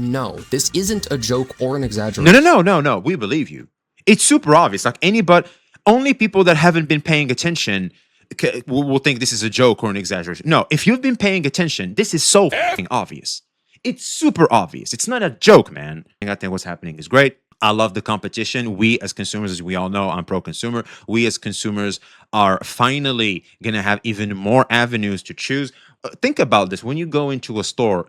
No, this isn't a joke or an No, exaggeration. no, no, no, no. We believe you. It's super obvious. Like anybody, only people that haven't been paying attention will think this is a joke or an exaggeration. No, if you've been paying attention, this is so obvious. It's super obvious. It's not a joke, man. I think what's happening is great. I love the competition. We as consumers, as we all know, I'm pro consumer. We as consumers are finally going to have even more avenues to choose. Think about this. When you go into a store,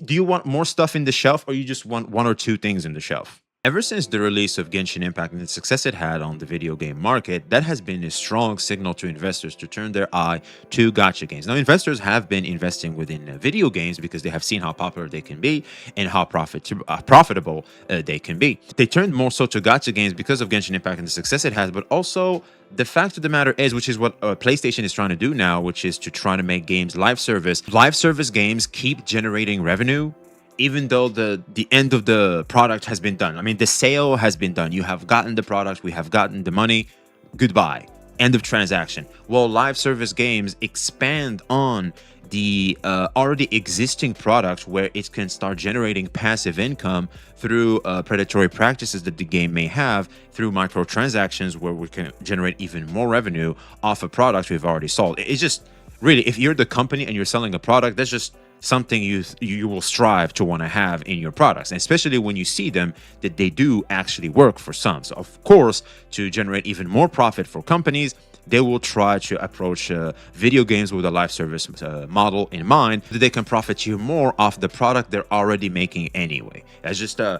do you want more stuff in the shelf or you just want one or two things in the shelf? Ever since the release of Genshin Impact and the success it had on the video game market, that has been a strong signal to investors to turn their eye to gacha games. Now, investors have been investing within video games because they have seen how popular they can be and how profitable they can be. They turned more so to gacha games because of Genshin Impact and the success it has, but also the fact of the matter is, which is what PlayStation is trying to do now, which is to try to make games live service. Live service games keep generating revenue even though the end of the product has been done. I mean, the sale has been done. You have gotten the product, we have gotten the money. Goodbye. End of transaction. Well, live service games expand on the already existing product where it can start generating passive income through predatory practices that the game may have, through microtransactions where we can generate even more revenue off a product we've already sold. It's just really, if you're the company and you're selling a product, that's just something you will strive to want to have in your products, and especially when you see them that they do actually work for some. So of course, to generate even more profit for companies, they will try to approach video games with a live service model in mind, that they can profit you more off the product they're already making anyway. That's just a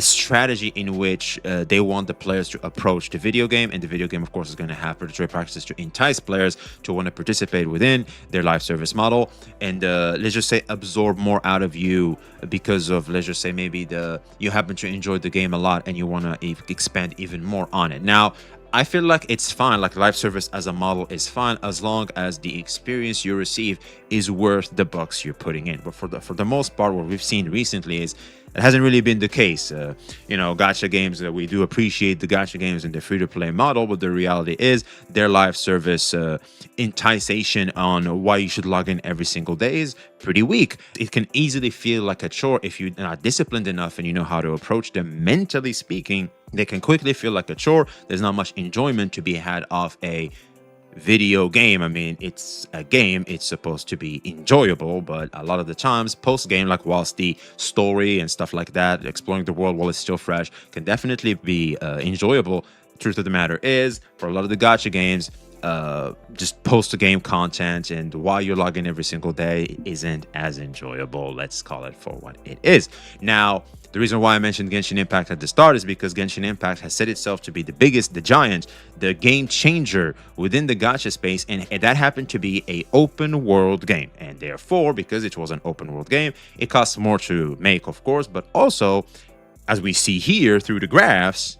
strategy in which they want the players to approach the video game, and the video game of course is going to have predatory practices to entice players to want to participate within their live service model, and let's just say absorb more out of you because of, let's just say, maybe you happen to enjoy the game a lot and you want to expand even more on it. Now, I feel like it's fine, like live service as a model is fine as long as the experience you receive is worth the bucks you're putting in. But for the most part, what we've seen recently is it hasn't really been the case. Gacha games, we do appreciate the gacha games and the free-to-play model, but the reality is their live service enticing on why you should log in every single day is pretty weak. It can easily feel like a chore if you're not disciplined enough and you know how to approach them mentally speaking. They can quickly feel like a chore. There's not much enjoyment to be had off a video game. I mean, it's a game, it's supposed to be enjoyable, but a lot of the times post game, like whilst the story and stuff like that, exploring the world while it's still fresh, can definitely be enjoyable. Truth of the matter is, for a lot of the gacha games, just post-game content and while you're logging every single day isn't as enjoyable. Let's call it for what it is. Now, the reason why I mentioned Genshin Impact at the start is because Genshin Impact has set itself to be the biggest, the giant, the game changer within the gacha space, and that happened to be a open world game. And therefore, because it was an open world game, it costs more to make, of course, but also, as we see here through the graphs,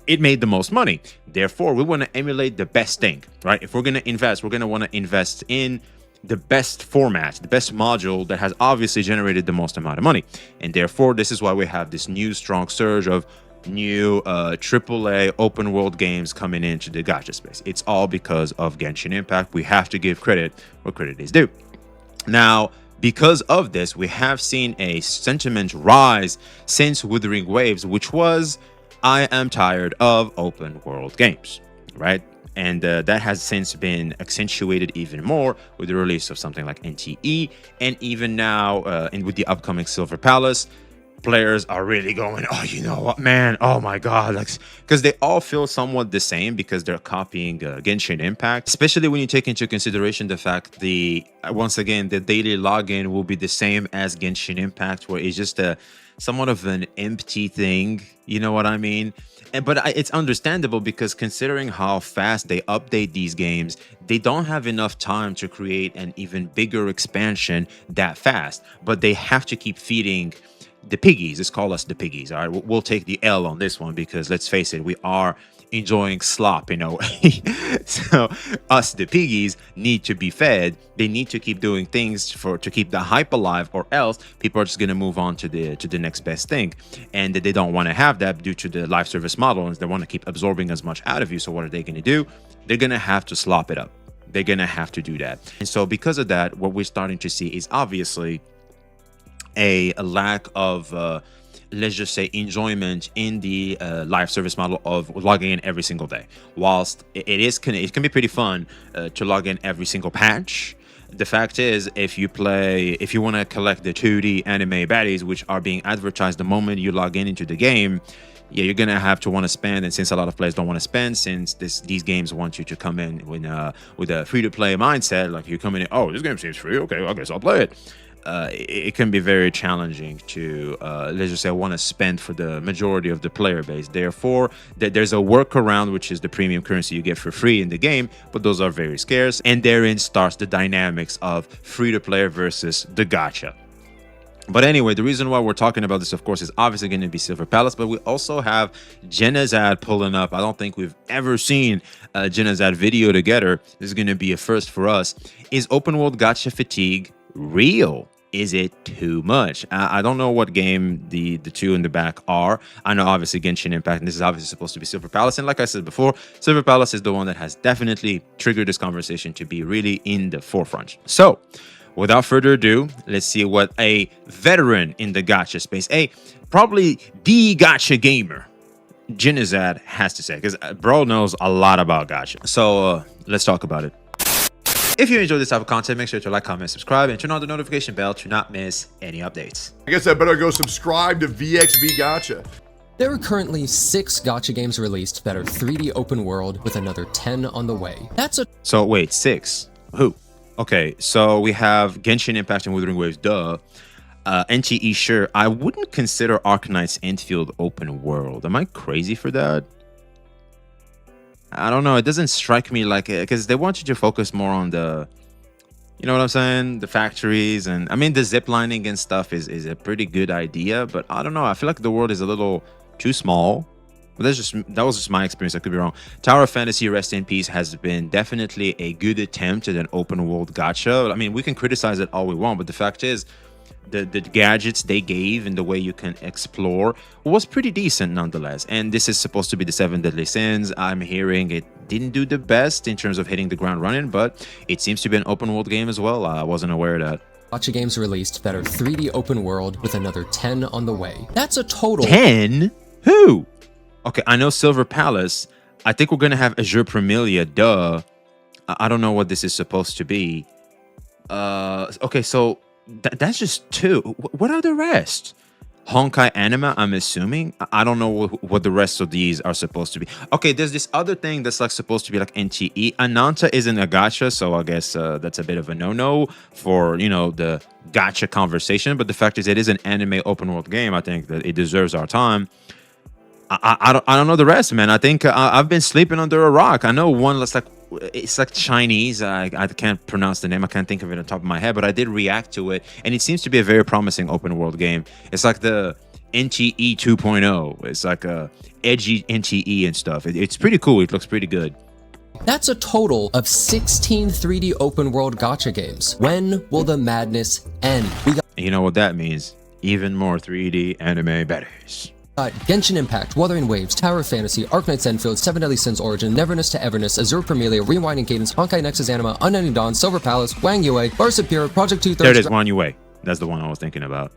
it made the most money. Therefore, we want to emulate the best thing, right? If we're going to invest, we're going to want to invest in the best format, the best module that has obviously generated the most amount of money. And therefore, this is why we have this new strong surge of new AAA open world games coming into the gacha space. It's all because of Genshin Impact. We have to give credit where credit is due. Now, because of this, we have seen a sentiment rise since Wuthering Waves, which was, I am tired of open world games, right? And that has since been accentuated even more with the release of something like NTE, and even now, and with the upcoming Silver Palace, players are really going, oh, you know what, man? Oh my God, like, because they all feel somewhat the same because they're copying Genshin Impact. Especially when you take into consideration the fact once again the daily login will be the same as Genshin Impact, where it's just somewhat of an empty thing. You know what I mean? But it's understandable because considering how fast they update these games, they don't have enough time to create an even bigger expansion that fast. But they have to keep feeding the piggies. Let's call us the piggies. All right, we'll take the L on this one because let's face it, we are enjoying slop in a way. So us, the piggies, need to be fed. They need to keep doing things to keep the hype alive, or else people are just going to move on to the next best thing, and they don't want to have that due to the live service model, and they want to keep absorbing as much out of you. So what are they going to do? They're going to have to slop it up. They're going to have to do that. And so because of that, what we're starting to see is obviously a lack of let's just say enjoyment in the live service model of logging in every single day. Whilst it can be pretty fun to log in every single patch, the fact is, if you want to collect the 2D anime baddies, which are being advertised the moment you log in into the game, yeah, you're gonna have to want to spend. And since a lot of players don't want to spend, since these games want you to come in with a free-to-play mindset, like you come in, oh, this game seems free, okay, I guess I'll play it. It can be very challenging to let's just say want to spend for the majority of the player base. Therefore, there's a workaround, which is the premium currency you get for free in the game, but those are very scarce, and therein starts the dynamics of free-to-play versus the gacha. But anyway, the reason why we're talking about this, of course, is obviously going to be Silver Palace, but we also have Genazad pulling up. I don't think we've ever seen a Genazad video together. This is going to be a first for us. Is open world gacha fatigue real? Is it too much? I don't know what game the two in the back are. I know obviously Genshin Impact, and this is obviously supposed to be Silver Palace. And like I said before, Silver Palace is the one that has definitely triggered this conversation to be really in the forefront. So without further ado, let's see what a veteran in the gacha space, probably the gacha gamer, Genazad, has to say, because bro knows a lot about gacha. So let's talk about it. If you enjoy this type of content, make sure to like, comment, subscribe, and turn on the notification bell to not miss any updates. I guess I better go subscribe to VXV Gacha. There are currently 6 gacha games released that are 3D open world, with another 10 on the way. So wait, 6? Who? Okay, so we have Genshin Impact and Wuthering Waves, duh. NTE, sure. I wouldn't consider Arcanite's Enfield open world. Am I crazy for that? I don't know. It doesn't strike me like it, because they want you to focus more on the, you know what I'm saying? The factories. And I mean, the zip lining and stuff is a pretty good idea, but I don't know. I feel like the world is a little too small. But that was just my experience. I could be wrong. Tower of Fantasy, rest in peace, has been definitely a good attempt at an open world gacha. I mean, we can criticize it all we want, but the fact is, the gadgets they gave and the way you can explore was pretty decent nonetheless. And this is supposed to be the 7 Deadly Sins. I'm hearing it didn't do the best in terms of hitting the ground running, but it seems to be an open world game as well. I wasn't aware of that. Gacha games released that are 3D open world, with another 10 on the way. That's a total 10? Who? Okay, I know Silver Palace. I think we're gonna have Azure Premilia, duh. I don't know what this is supposed to be. Okay, so that's just 2. What are the rest? Honkai Anima, I'm assuming. I don't know what the rest of these are supposed to be. Okay, there's this other thing that's like supposed to be like NTE. Ananta isn't a gacha, so I guess that's a bit of a no-no for, you know, the gacha conversation. But the fact is, it is an anime open world game. I think that it deserves our time. I don't know the rest, man. I think I've been sleeping under a rock. I know one that's like, it's like Chinese. I can't pronounce the name. I can't think of it on top of my head, but I did react to it, and it seems to be a very promising open world game. It's like the NTE 2.0. It's like a edgy NTE and stuff. It's pretty cool. It looks pretty good. That's a total of 16 3D open world gacha games. When will the madness end? You know what that means? Even more 3D anime baddies. Genshin Impact, Wuthering Waves, Tower of Fantasy, Arcanite's Enfield, 7 Deadly Sins Origin, Neverness to Everness, Azure Premilia, Rewinding Cadence, Honkai Nexus Anima, Unending Dawn, Silver Palace, Wang Yue, Barca Pure, Project 2/3. There it is, Wang Yue. That's the one I was thinking about.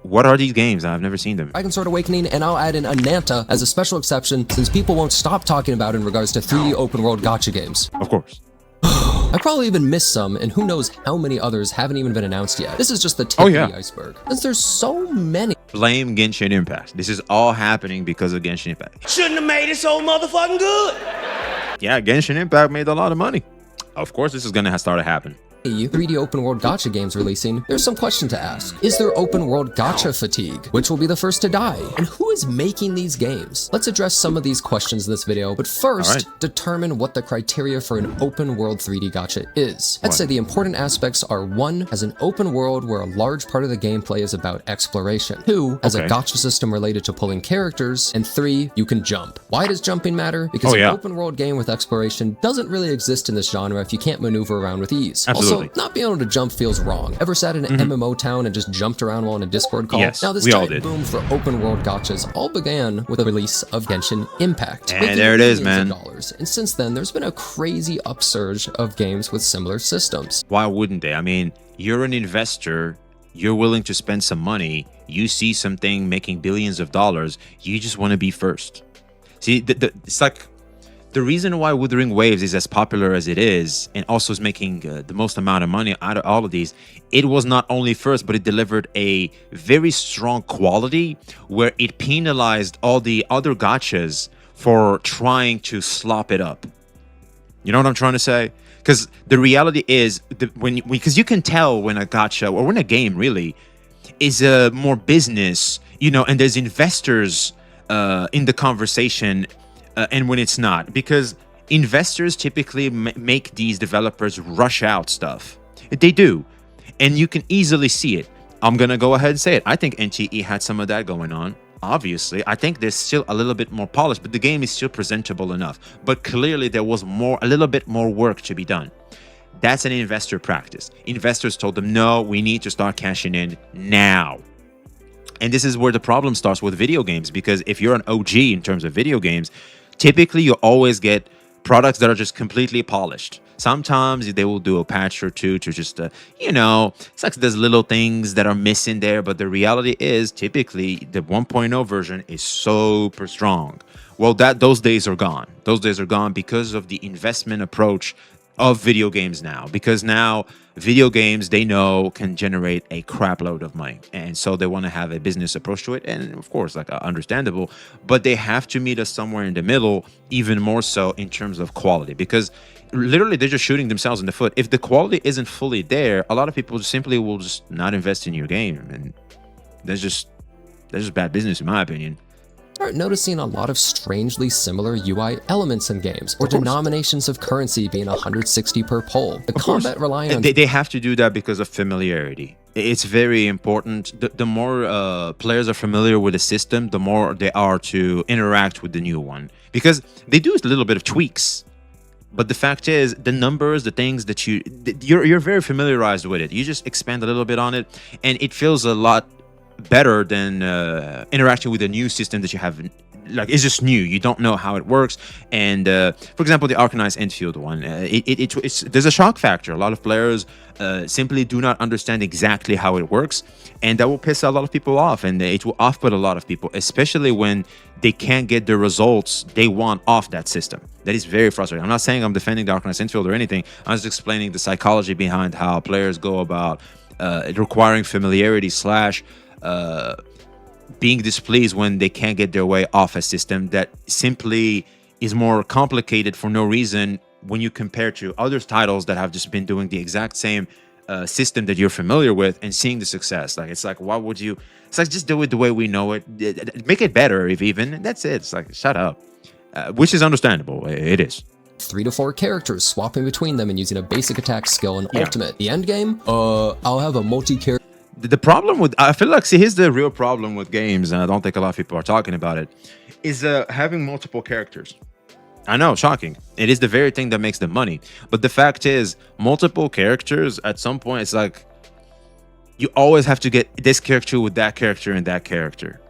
What are these games? I've never seen them. Dragon Sword Awakening, and I'll add in Ananta as a special exception, since people won't stop talking about it in regards to 3D open world gacha games. Of course. I probably even missed some, and who knows how many others haven't even been announced yet. This is just the tip of the iceberg, since there's so many. Blame Genshin Impact. This is all happening because of Genshin Impact. Shouldn't have made it so motherfucking good. Yeah, Genshin Impact made a lot of money. Of course, this is gonna start to happen. 3D open world gacha games releasing, there's some question to ask. Is there open world gacha fatigue? Which will be the first to die? And who is making these games? Let's address some of these questions in this video, but first, determine what the criteria for an open world 3D gacha is. I'd say the important aspects are: 1, as an open world where a large part of the gameplay is about exploration. 2, as a gacha system related to pulling characters. And 3, you can jump. Why does jumping matter? Because an open world game with exploration doesn't really exist in this genre if you can't maneuver around with ease. Absolutely. Also, not being able to jump feels wrong. Ever sat in an MMO town and just jumped around while in a Discord call? Yes, now, this we all giant did. boom for open world gachas all began with the release of Genshin Impact. And there it is, man. And since then, there's been a crazy upsurge of games with similar systems. Why wouldn't they? I mean, you're an investor you're willing to spend some money, you see something making billions of dollars, you just want to be first. See, it's like the reason why Wuthering Waves is as popular as it is, and also is making the most amount of money out of all of these, it was not only first, but it delivered a very strong quality where it penalized all the other gachas for trying to slop it up. You know what I'm trying to say? Because the reality is, because you can tell when a gacha, or when a game really, is more business, you know, and there's investors in the conversation, and when it's not. Because investors typically make these developers rush out stuff. They do. And you can easily see it. I'm going to go ahead and say it. I think NTE had some of that going on. Obviously, I think there's still a little bit more polished, but the game is still presentable enough. But clearly there was a little bit more work to be done. That's an investor practice. Investors told them, no, we need to start cashing in now. And this is where the problem starts with video games, because if you're an OG in terms of video games, typically you always get products that are just completely polished. Sometimes they will do a patch or two to just, you know, it's like there's little things that are missing there. But the reality is typically the 1.0 version is super strong. Well, those days are gone. Those days are gone because of the investment approach of video games now. Because now video games, they know, can generate a crap load of money. And so they want to have a business approach to it. And of course, like understandable, but they have to meet us somewhere in the middle, even more so in terms of quality, because literally they're just shooting themselves in the foot. If the quality isn't fully there, a lot of people simply will just not invest in your game. And that's just bad business, in my opinion. Start noticing a lot of strangely similar UI elements in games, or denominations of currency being 160 per pole. The combat relying on... They have to do that because of familiarity. It's very important. The more players are familiar with the system, the more they are to interact with the new one. Because they do a little bit of tweaks. But the fact is, the numbers, the things that you're very familiarized with it. You just expand a little bit on it, and it feels a lot better than interacting with a new system that you have. Like, it's just new. You don't know how it works. And for example, the Arcanized Enfield one, there's a shock factor. A lot of players simply do not understand exactly how it works, and that will piss a lot of people off, and it will off-put a lot of people, especially when they can't get the results they want off that system. That is very frustrating. I'm not saying I'm defending the Arcanized Enfield or anything. I'm just explaining the psychology behind how players go about requiring familiarity / being displeased when they can't get their way off a system that simply is more complicated for no reason when you compare to other titles that have just been doing the exact same system that you're familiar with and seeing the success. Like, it's like, why would you? It's like, just do it the way we know it. Make it better, if even. That's it. It's like, shut up. Which is understandable. It is. 3 to 4 characters, swapping between them and using a basic attack skill and ultimate. The end game, I'll have a multi-character. The problem with, I feel like, see, here's the real problem with games, and I don't think a lot of people are talking about it, is having multiple characters. I know, shocking. It is the very thing that makes them money. But the fact is, multiple characters, at some point, it's like, you always have to get this character with that character and that character.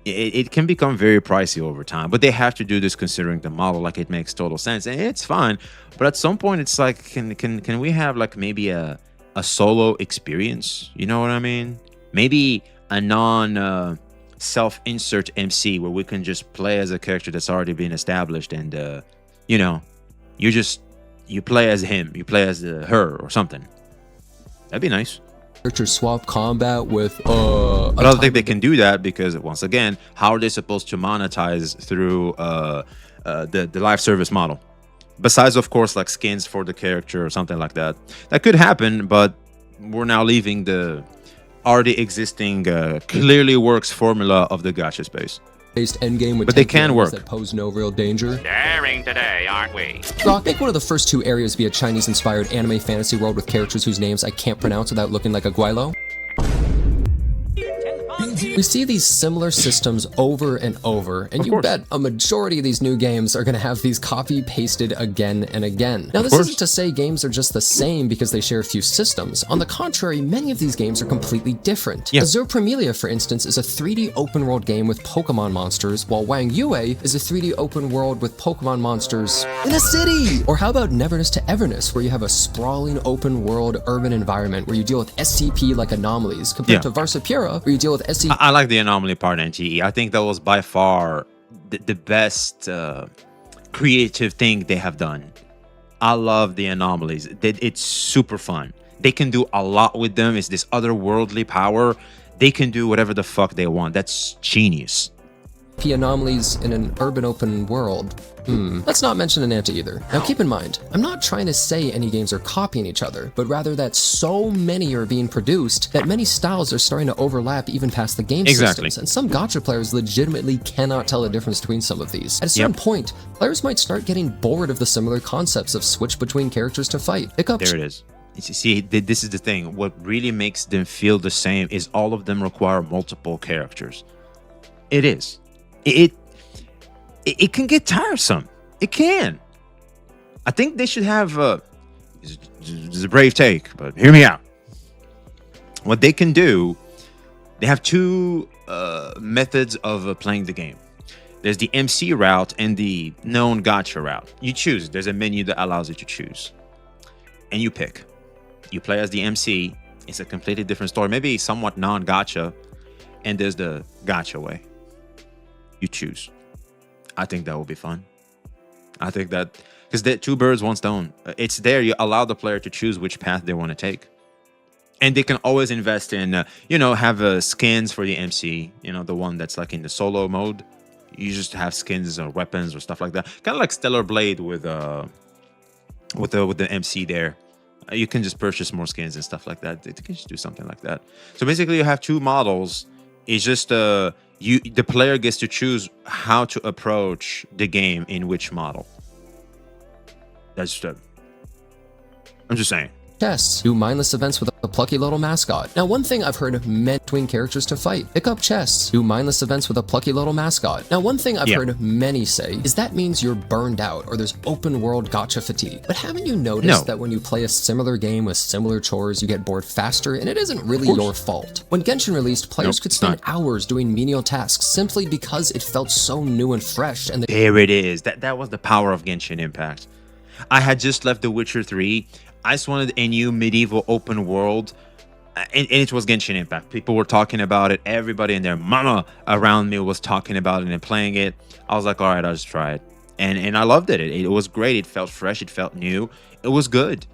It can become very pricey over time, but they have to do this considering the model. Like, it makes total sense, and it's fine. But at some point, it's like, can we have, like, maybe a solo experience? You know what I mean? Maybe a non self-insert MC where we can just play as a character that's already been established, and you know, you play as him, you play as her or something. That'd be nice. Character swap combat with I don't think they can do that, because once again, how are they supposed to monetize through the live service model? Besides, of course, like skins for the character or something like that. That could happen, but we're now leaving the already existing clearly works formula of the gacha space. Based endgame with, but they can work. That pose no real danger. Daring today, aren't we? Rock, make one of the first 2 areas be a Chinese-inspired anime fantasy world with characters whose names I can't pronounce without looking like a guaylo. We see these similar systems over and over, and you bet a majority of these new games are going to have these copy-pasted again and again. Now, this isn't to say games are just the same because they share a few systems. On the contrary, many of these games are completely different. Azure Premilia, for instance, is a 3D open-world game with Pokemon monsters, while Wang Yue is a 3D open world with Pokemon monsters in a city! Or how about Neverness to Everness, where you have a sprawling open-world urban environment where you deal with SCP-like anomalies, compared to Varsapura, where you deal with SCP. I like the anomaly part in NTE. I think that was by far the best creative thing they have done. I love the anomalies. It's super fun. They can do a lot with them. It's this otherworldly power. They can do whatever the fuck they want. That's genius. Anomalies in an urban open world. Let's not mention an anti either. Now keep in mind, I'm not trying to say any games are copying each other, but rather that so many are being produced that many styles are starting to overlap even past the game systems, and some gacha players legitimately cannot tell the difference between some of these. At a certain point, players might start getting bored of the similar concepts of switch between characters to fight. There it is. You see, this is the thing. What really makes them feel the same is all of them require multiple characters. It is. It can get tiresome. It can. I think they should have this is a brave take, but hear me out. What they can do, they have two methods of playing the game. There's the MC route and the known gacha route. You choose. There's a menu that allows you to choose. And you pick. You play as the MC. It's a completely different story. Maybe somewhat non-gacha. And there's the gacha way. You choose. I think that will be fun. I think that because they're two birds, one stone. It's there. You allow the player to choose which path they want to take, and they can always invest in, have skins for the MC. The one that's like in the solo mode. You just have skins or weapons or stuff like that. Kind of like Stellar Blade with the MC there. You can just purchase more skins and stuff like that. They can just do something like that. So basically, you have two models. It's just the player gets to choose how to approach the game in which model. That's I'm just saying. Chess. Do mindless events with a plucky little mascot. Now, one thing I've heard many between characters to fight. Pick up chess. Do mindless events with a plucky little mascot. Now, one thing I've heard many say is that means you're burned out or there's open world gacha fatigue. But haven't you noticed that when you play a similar game with similar chores, you get bored faster, and it isn't really your fault? When Genshin released, players could spend hours doing menial tasks simply because it felt so new and fresh. And there it is. That was the power of Genshin Impact. I had just left The Witcher 3. I just wanted a new medieval open world, and it was Genshin Impact. People were talking about it. Everybody and their mama around me was talking about it and playing it. I was like, all right, I'll just try it. And I loved it. It was great. It felt fresh. It felt new. It was good.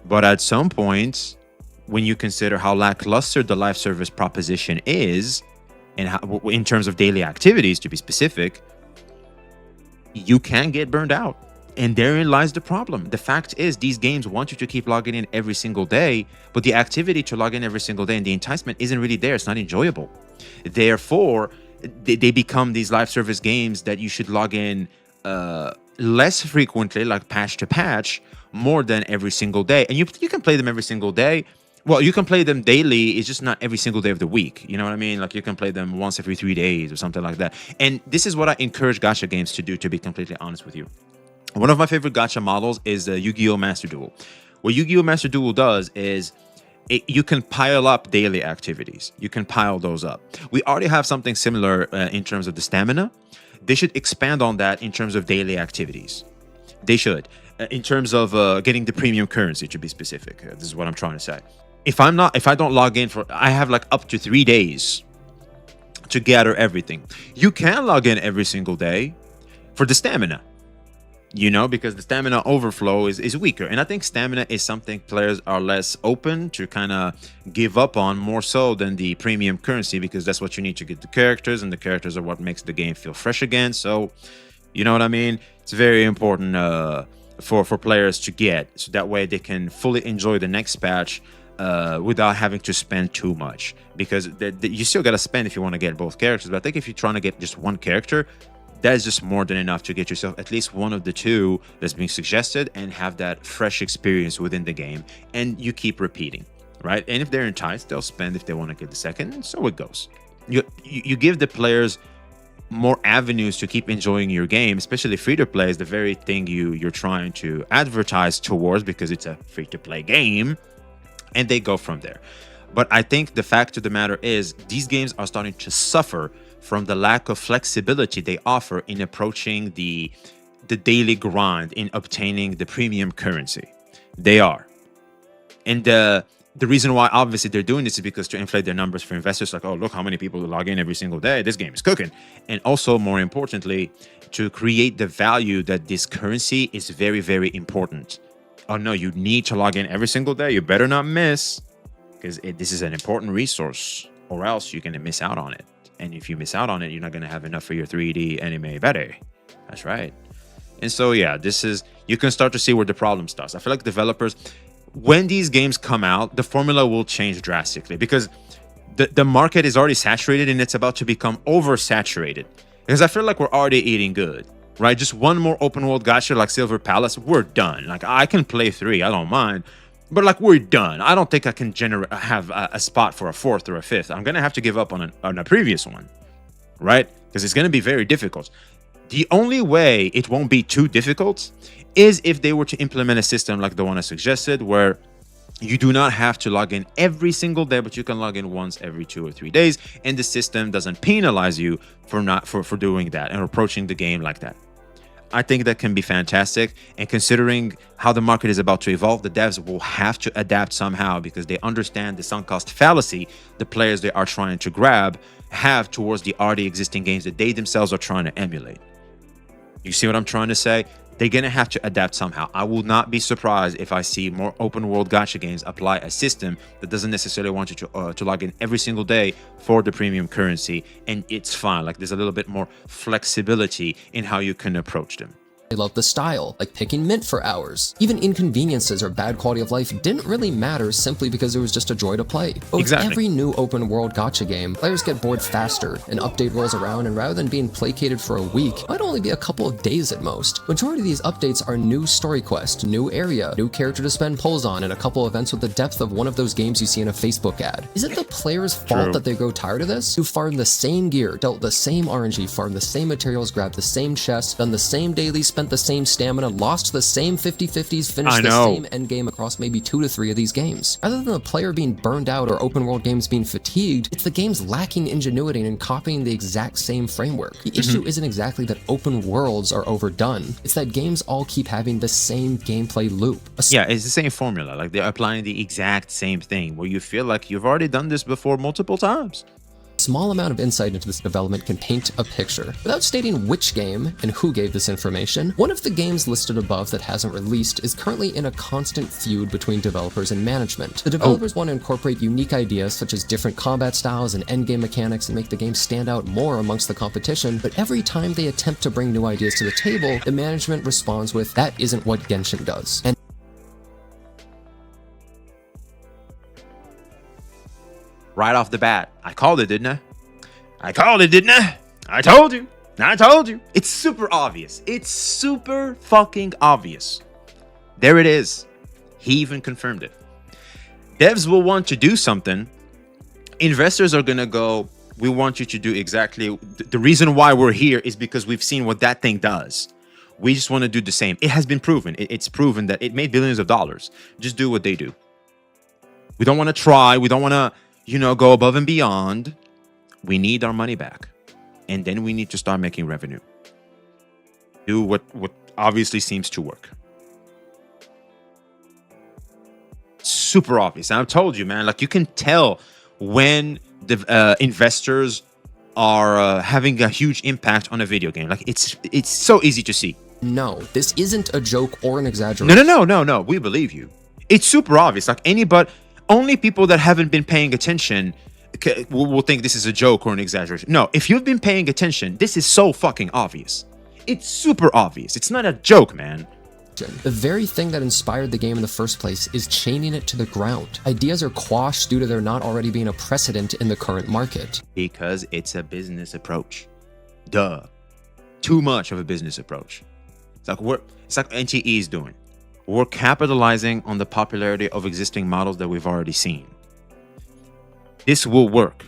But at some point, when you consider how lackluster the live service proposition is, and how, in terms of daily activities, to be specific, you can get burned out. And therein lies the problem. The fact is, these games want you to keep logging in every single day, but the activity to log in every single day and the enticement isn't really there. It's not enjoyable. Therefore, they become these live service games that you should log in less frequently, like patch to patch, more than every single day. And you can play them every single day. Well, you can play them daily. It's just not every single day of the week. You know what I mean? Like, you can play them once every 3 days or something like that. And this is what I encourage gacha games to do, to be completely honest with you. One of my favorite gacha models is Yu-Gi-Oh! Master Duel. What Yu-Gi-Oh! Master Duel does is you can pile up daily activities. You can pile those up. We already have something similar in terms of the stamina. They should expand on that in terms of daily activities. They should. In terms of getting the premium currency, to be specific. This is what I'm trying to say. If I don't log in I have like up to 3 days to gather everything. You can log in every single day for the stamina. Because the stamina overflow is weaker. And I think stamina is something players are less open to kind of give up on, more so than the premium currency, because that's what you need to get the characters, and the characters are what makes the game feel fresh again. So, you know what I mean? It's very important for players to get, so that way they can fully enjoy the next patch without having to spend too much. Because you still got to spend if you want to get both characters. But I think if you're trying to get just one character, that's just more than enough to get yourself at least one of the two that's being suggested and have that fresh experience within the game. And you keep repeating, right? And if they're enticed, they'll spend if they want to get the second, and so it goes. you give the players more avenues to keep enjoying your game, especially free-to-play is the very thing you're trying to advertise towards because it's a free-to-play game, and they go from there. But I think the fact of the matter is these games are starting to suffer from the lack of flexibility they offer in approaching the daily grind in obtaining the premium currency. They are. And the reason why obviously they're doing this is because to inflate their numbers for investors, like, oh, look how many people log in every single day. This game is cooking. And also, more importantly, to create the value that this currency is very, very important. Oh, no, you need to log in every single day. You better not miss because this is an important resource or else you're going to miss out on it. And if you miss out on it, you're not going to have enough for your 3D anime better. That's right. And so, yeah, you can start to see where the problem starts. I feel like developers, when these games come out, the formula will change drastically because the market is already saturated and it's about to become oversaturated. Because I feel like we're already eating good, right? Just one more open world gacha like Silver Palace, we're done. Like, I can play 3, I don't mind. But like, we're done. I don't think I can have a spot for a 4th or a 5th. I'm going to have to give up on a previous one, right? Because it's going to be very difficult. The only way it won't be too difficult is if they were to implement a system like the one I suggested, where you do not have to log in every single day, but you can log in once every 2 or 3 days, and the system doesn't penalize you for doing that and approaching the game like that. I think that can be fantastic, and considering how the market is about to evolve, the devs will have to adapt somehow because they understand the sunk cost fallacy the players they are trying to grab have towards the already existing games that they themselves are trying to emulate. You see what I'm trying to say? They're going to have to adapt somehow. I will not be surprised if I see more open world gacha games apply a system that doesn't necessarily want you to log in every single day for the premium currency, and it's fine. Like, there's a little bit more flexibility in how you can approach them. I love the style, like picking mint for hours. Even inconveniences or bad quality of life didn't really matter simply because it was just a joy to play. But with every new open world gacha game, players get bored faster, an update rolls around, and rather than being placated for a week, it might only be a couple of days at most. Majority of these updates are new story quest, new area, new character to spend pulls on, and a couple events with the depth of one of those games you see in a Facebook ad. Is it the player's fault that they grow tired of this? Who farmed the same gear, dealt the same RNG, farmed the same materials, grabbed the same chests, done the same daily, spent the same stamina, lost the same 50-50s, finished the same endgame across maybe 2 to 3 of these games. Rather than the player being burned out or open world games being fatigued, it's the games lacking ingenuity and copying the exact same framework. The issue isn't exactly that open worlds are overdone, it's that games all keep having the same gameplay loop. Yeah, it's the same formula. Like, they're applying the exact same thing where you feel like you've already done this before multiple times. Small amount of insight into this development can paint a picture. Without stating which game and who gave this information, one of the games listed above that hasn't released is currently in a constant feud between developers and management. The developers want to incorporate unique ideas such as different combat styles and endgame mechanics and make the game stand out more amongst the competition, but every time they attempt to bring new ideas to the table, the management responds with, "That isn't what Genshin does." And Right off the bat, I called it, didn't I? I called it, didn't I? I told you. I told you. It's super obvious. It's super fucking obvious. There it is. He even confirmed it. Devs will want to do something. Investors are going to go, we want you to do exactly. The reason why we're here is because we've seen what that thing does. We just want to do the same. It has been proven. It's proven that it made billions of dollars. Just do what they do. We don't want to try. We don't want to, go above and beyond. We need our money back. And then we need to start making revenue. Do what obviously seems to work. Super obvious. And I've told you, man, like, you can tell when the investors are having a huge impact on a video game. Like, it's so easy to see. No, this isn't a joke or an exaggeration. No. We believe you. It's super obvious. Like, only people that haven't been paying attention will think this is a joke or an exaggeration. No, if you've been paying attention, this is so fucking obvious. It's super obvious. It's not a joke, man. The very thing that inspired the game in the first place is chaining it to the ground. Ideas are quashed due to there not already being a precedent in the current market. Because it's a business approach. Duh. Too much of a business approach. It's like NTE is doing. We're capitalizing on the popularity of existing models that we've already seen. This will work.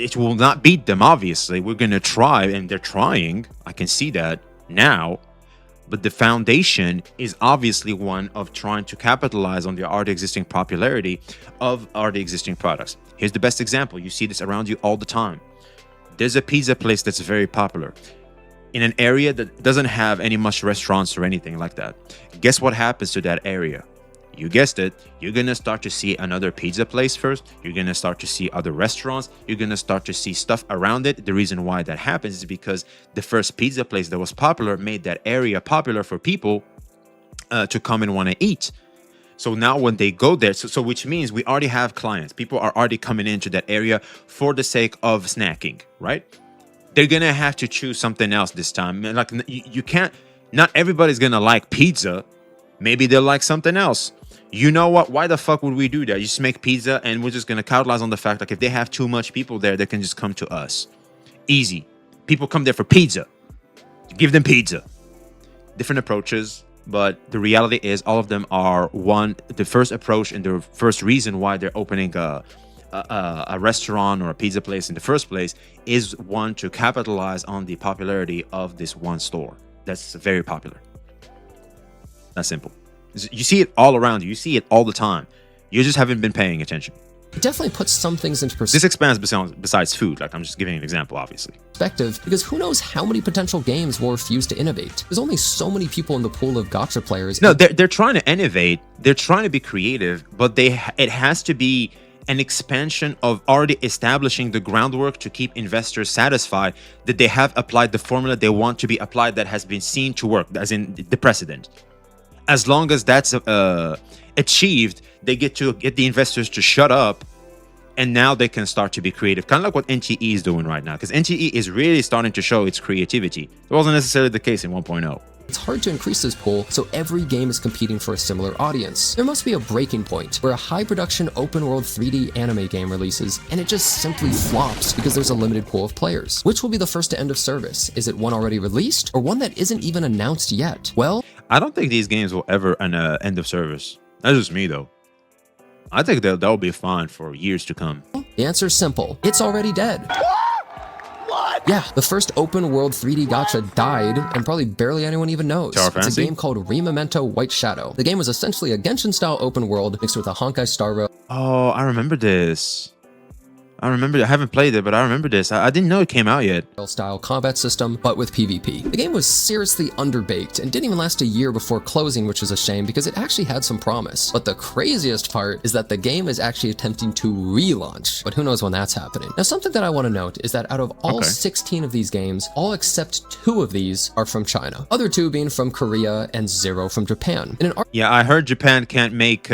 it will not beat them, obviously. We're going to try, and they're trying. I can see that now. But the foundation is obviously one of trying to capitalize on the already existing popularity of already existing products. Here's the best example. You see this around you all the time. There's a pizza place that's very popular in an area that doesn't have any much restaurants or anything like that. Guess what happens to that area? You guessed it. You're going to start to see another pizza place first. You're going to start to see other restaurants. You're going to start to see stuff around it. The reason why that happens is because the first pizza place that was popular made that area popular for people to come and want to eat. So now when they go there, so which means we already have clients. People are already coming into that area for the sake of snacking, right? They're going to have to choose something else this time. Like you can't, not everybody's going to like pizza. Maybe they'll like something else. You know what? Why the fuck would we do that? You just make pizza and we're just going to capitalize on the fact like if they have too much people there, they can just come to us. Easy. People come there for pizza. Give them pizza. Different approaches, but the reality is all of them are one. The first approach and the first reason why they're opening a restaurant or a pizza place in the first place is one to capitalize on the popularity of this one store. That's very popular. That's simple. You see it all around you. You see it all the time. You just haven't been paying attention. It definitely puts some things into This expands besides food. Like I'm just giving an example, obviously. perspective, because who knows how many potential games will refuse to innovate. There's only so many people in the pool of gacha players. No, they're trying to innovate. They're trying to be creative, but it has to be an expansion of already establishing the groundwork to keep investors satisfied that they have applied the formula they want to be applied that has been seen to work, as in the precedent. As long as that's achieved, they get the investors to shut up, and now they can start to be creative. Kind of like what NTE is doing right now, because NTE is really starting to show its creativity. It wasn't necessarily the case in 1.0. It's hard to increase this pool, so every game is competing for a similar audience. There must be a breaking point where a high-production open-world 3D anime game releases, and it just simply flops because there's a limited pool of players. Which will be the first to end of service? Is it one already released, or one that isn't even announced yet? Well, I don't think these games will ever end of service. That's just me, though. I think they'll be fine for years to come. the answer is simple. It's already dead. What? Yeah, the first open world 3D gacha died, and probably barely anyone even knows. Tower It's a Fantasy? game called Memento White Shadow. The game was essentially a Genshin-style open world mixed with a Honkai Star Rail Oh, I remember this. I haven't played it, but I remember this. I didn't know it came out yet. style combat system, but with PvP. The game was seriously underbaked and didn't even last a year before closing, which is a shame because it actually had some promise. But the craziest part is that the game is actually attempting to relaunch, but who knows when that's happening. Now, something that I want to note is that out of all 16 of these games, all except 2 of these are from China. Other 2 being from Korea and 0 from Japan. In an Yeah, I heard Japan can't make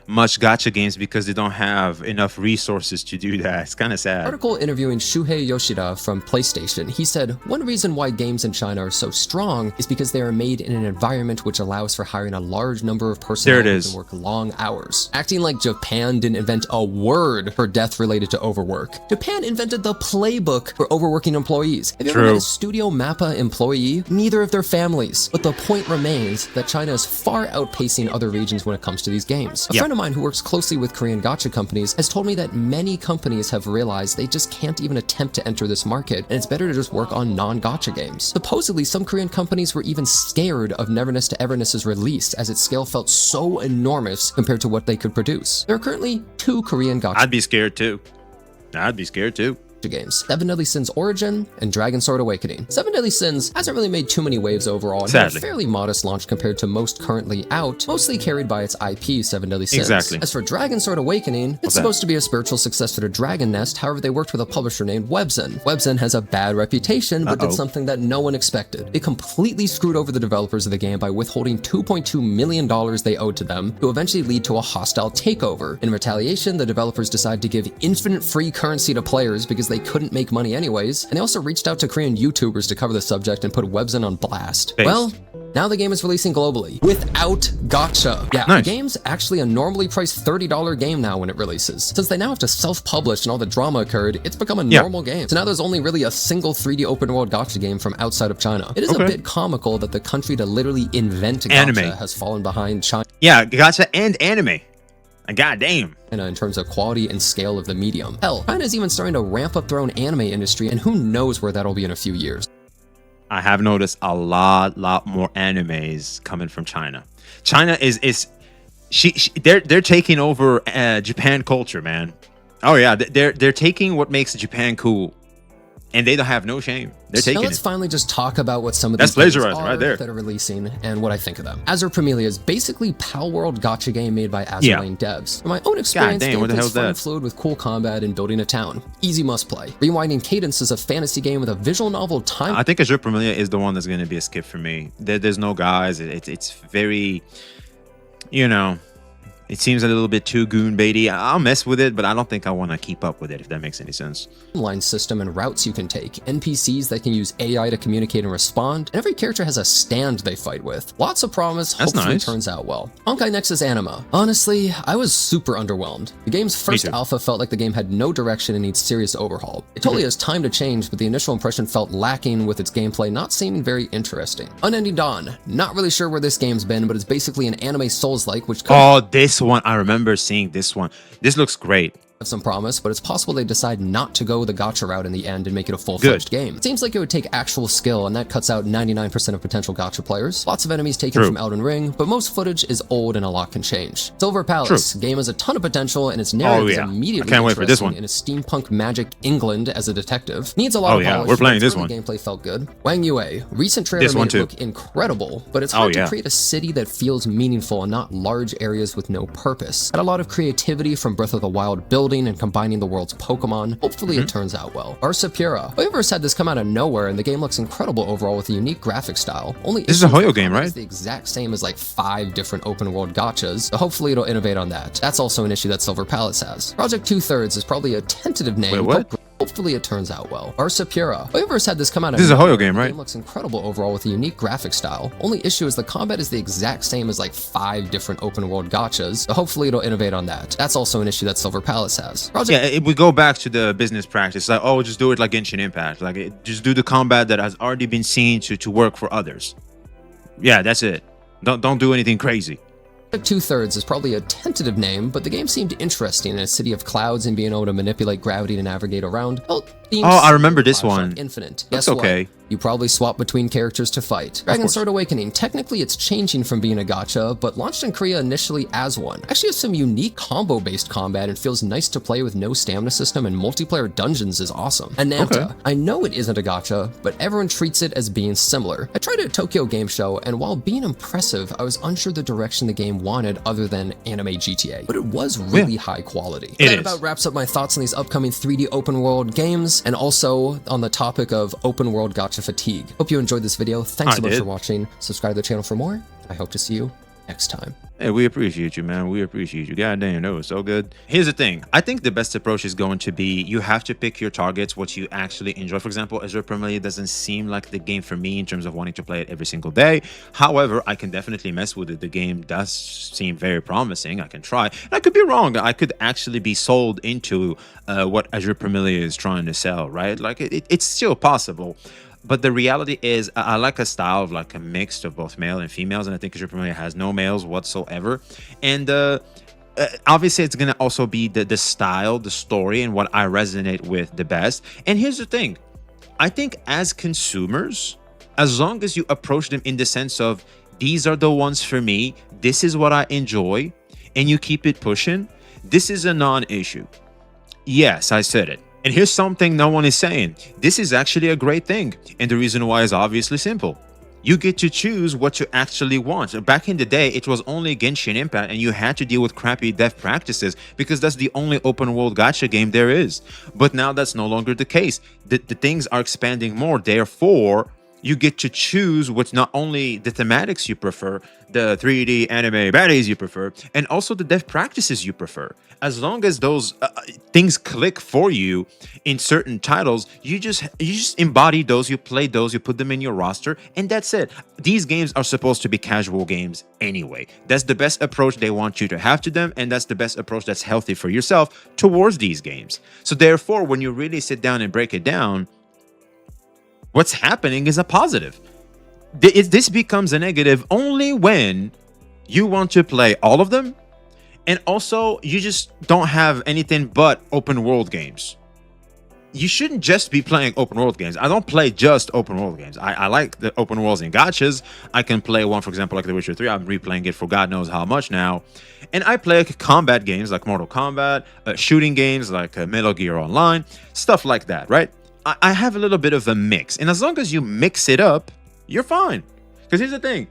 much gacha games because they don't have enough resources to do that. It's kind of sad. article interviewing Shuhei Yoshida from PlayStation, he said, one reason why games in China are so strong is because they are made in an environment which allows for hiring a large number of personnel There it who is. can work long hours. Acting like Japan didn't invent a word for death related to overwork. Japan invented the playbook for overworking employees. Have you ever True. met a Studio Mappa employee? Neither of their families. But the point remains that China is far outpacing other regions when it comes to these games. A friend of mine who works closely with Korean gacha companies has told me that many companies have realized they just can't even attempt to enter this market, and it's better to just work on non-gacha games. Supposedly, some Korean companies were even scared of Neverness to Everness's release, as its scale felt so enormous compared to what they could produce. There are currently 2 Korean gacha I'd be scared too. I'd be scared too. games, 7 Deadly Sins Origin and Dragon Sword Awakening. 7 Deadly Sins hasn't really made too many waves overall and had a Sadly. fairly modest launch compared to most currently out, mostly carried by its IP, 7 Deadly Sins. Exactly. As for Dragon Sword Awakening, it's that? supposed to be a spiritual successor to Dragon Nest, however they worked with a publisher named Webzen. Webzen has a bad reputation, but did something that no one expected. It completely screwed over the developers of the game by withholding $2.2 million they owed to them, to eventually lead to a hostile takeover. In retaliation, the developers decided to give infinite free currency to players because they couldn't make money anyways, and they also reached out to Korean YouTubers to cover the subject and put Webzen on blast. Based. Well, now the game is releasing globally without gacha. Yeah, Nice. the game's actually a normally priced $30 game now when it releases. Since they now have to self-publish and all the drama occurred, it's become a normal game. So now there's only really a single 3D open world gacha game from outside of China. It is a bit comical that the country to literally invent gacha Anime. has fallen behind China. Yeah, gacha and anime. And goddamn. In terms of quality and scale of the medium. Hell, China is even starting to ramp up their own anime industry, and who knows where that'll be in a few years. I have noticed a lot more animes coming from China. China they're taking over Japan culture, man. Oh yeah, they're taking what makes Japan cool, and they don't have no shame. They're taking let's it. finally just talk about what some of That's these games plagiarized right there. that are releasing and what I think of them. Azure Premilia is basically Pal World gacha game made by Azure Lane devs. From my own experience, damn, what the gameplay hell is is fun that? and fluid with cool combat and building a town. Easy must play. Rewinding Cadence is a fantasy game with a visual novel time. I think Azure Premilia is the one that's going to be a skip for me. There's no guys. It's very, you know, it seems a little bit too goon baity. I'll mess with it, but I don't think I want to keep up with it, if that makes any sense. Online system and routes you can take, NPCs that can use AI to communicate and respond, and every character has a stand they fight with. Lots of promise, That's hopefully nice. turns out well. Honkai Nexus Anima. Honestly, I was super underwhelmed. The game's first too. alpha felt like the game had no direction and needs serious overhaul. It totally has time to change, but the initial impression felt lacking, with its gameplay not seeming very interesting. Unending Dawn. Not really sure where this game's been, but it's basically an anime Souls-like, which could Oh, this one. I remember seeing this one. This looks great. have some promise, but it's possible they decide not to go the gacha route in the end and make it a full-fledged game. It seems like it would take actual skill, and that cuts out 99% of potential gacha players. Lots of enemies taken True. from Elden Ring, but most footage is old and a lot can change. Silver Palace. Game has a ton of potential, and its narrative is yeah. immediately I can't wait for this interesting one. in a steampunk magic England as a detective. Needs a lot Oh, of yeah, polish, we're playing but its this early one. gameplay felt good. Wang Yue. Recent trailer This one made it too. look incredible, but it's Oh, hard to yeah. create a city that feels meaningful and not large areas with no purpose. Had a lot of creativity from Breath of the Wild building and combining the world's Pokemon. Hopefully it turns out well. Arsapura. Hoyoverse had this come out of nowhere, and the game looks incredible overall with a unique graphic style. Only This is a issue with Hoyo the game, combat right? is the exact same as like 5 different open world gachas, so hopefully it'll innovate on that. That's also an issue that Silver Palace has. Project 2/3 is probably a tentative name. Wait, what? but hopefully it turns out well. Arsapura. Hoyoverse had this come out of This is a nowhere, Hoyo game, and the right? game looks incredible overall with a unique graphic style. Only issue is the combat is the exact same as like 5 different open world gachas, so hopefully it'll innovate on that. That's also an issue that Silver Palace has. Project Yeah, if we go back to the business practice, like, oh, just do it like Genshin Impact. Like, just do the combat that has already been seen to work for others. Yeah, that's it. Don't do anything crazy. 2/3 is probably a tentative name, but the game seemed interesting in a city of clouds and being able to manipulate gravity to navigate around. Oh, I remember this one. Infinite. Looks Guess what? okay. You probably swap between characters to fight. Dragon course. Sword Awakening. Technically, it's changing from being a gacha, but launched in Korea initially as one. Actually has some unique combo-based combat and feels nice to play with no stamina system, and multiplayer dungeons is awesome. Anamta. Okay. I know it isn't a gacha, but everyone treats it as being similar. I tried it at Tokyo Game Show, and while being impressive, I was unsure the direction the game wanted other than anime GTA, but it was really high quality. It That is. about wraps up my thoughts on these upcoming 3D open world games, and also on the topic of open world gacha fatigue. Hope you enjoyed this video. Thanks so much did. for watching. Subscribe to the channel for more. I hope to see you next time. Hey, we appreciate you, man. We appreciate you. Goddamn, that was so good. Here's the thing. I think the best approach is going to be you have to pick your targets, what you actually enjoy. For example, Azure Premilia doesn't seem like the game for me in terms of wanting to play it every single day. However, I can definitely mess with it. The game does seem very promising. I can try. And I could be wrong. I could actually be sold into what Azure Premilia is trying to sell, right? Like, it's still possible. But the reality is, I like a style of like a mix of both male and females, and I think Azure Premilia has no males whatsoever. And obviously, it's gonna also be the style, the story, and what I resonate with the best. And here's the thing: I think as consumers, as long as you approach them in the sense of these are the ones for me, this is what I enjoy, and you keep it pushing, this is a non-issue. Yes, I said it. And here's something no one is saying. This is actually a great thing. And the reason why is obviously simple. You get to choose what you actually want. Back in the day, it was only Genshin Impact, and you had to deal with crappy dev practices because that's the only open world gacha game there is. But now that's no longer the case. The things are expanding more. Therefore, you get to choose what's not only the thematics you prefer, the 3D anime baddies you prefer, and also the dev practices you prefer. As long as those things click for you in certain titles, you just embody those, you play those, you put them in your roster, and that's it. These games are supposed to be casual games anyway. That's the best approach they want you to have to them, and that's the best approach that's healthy for yourself towards these games. So therefore, when you really sit down and break it down, what's happening is a positive. This becomes a negative only when you want to play all of them And also, you just don't have anything but open world games. You shouldn't just be playing open world games. I don't play just open world games. I like the open worlds in gachas. I can play one, for example, like The Witcher 3. I'm replaying it for God knows how much now. And I play combat games like Mortal Kombat, shooting games like Metal Gear Online, stuff like that, right? I have a little bit of a mix. And as long as you mix it up, you're fine. Because here's the thing.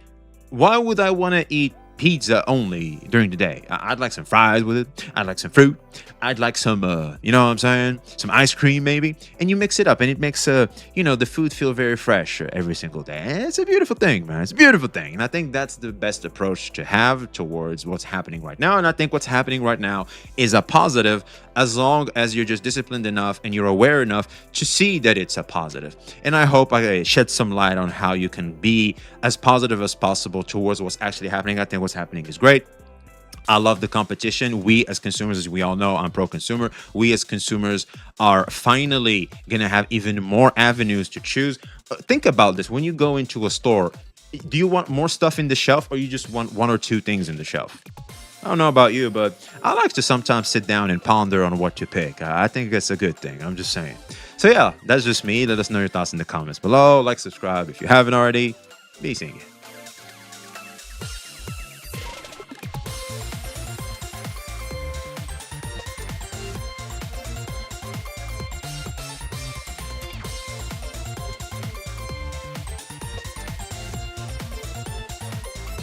Why would I want to eat pizza only during the day? I'd like some fries with it. I'd like some fruit. I'd like some, you know what I'm saying? Some ice cream maybe. And you mix it up and it makes, the food feel very fresh every single day. And it's a beautiful thing, man. It's a beautiful thing. And I think that's the best approach to have towards what's happening right now. And I think what's happening right now is a positive as long as you're just disciplined enough and you're aware enough to see that it's a positive. And I hope I shed some light on how you can be as positive as possible towards what's actually happening. I think what's happening is great. I love the competition. We as consumers, as we all know, I'm pro-consumer. We as consumers are finally going to have even more avenues to choose. Think about this. When you go into a store, do you want more stuff in the shelf or you just want one or two things in the shelf? I don't know about you, but I like to sometimes sit down and ponder on what to pick. I think that's a good thing. I'm just saying. So yeah, that's just me. Let us know your thoughts in the comments below. Like, subscribe if you haven't already. Be seeing you.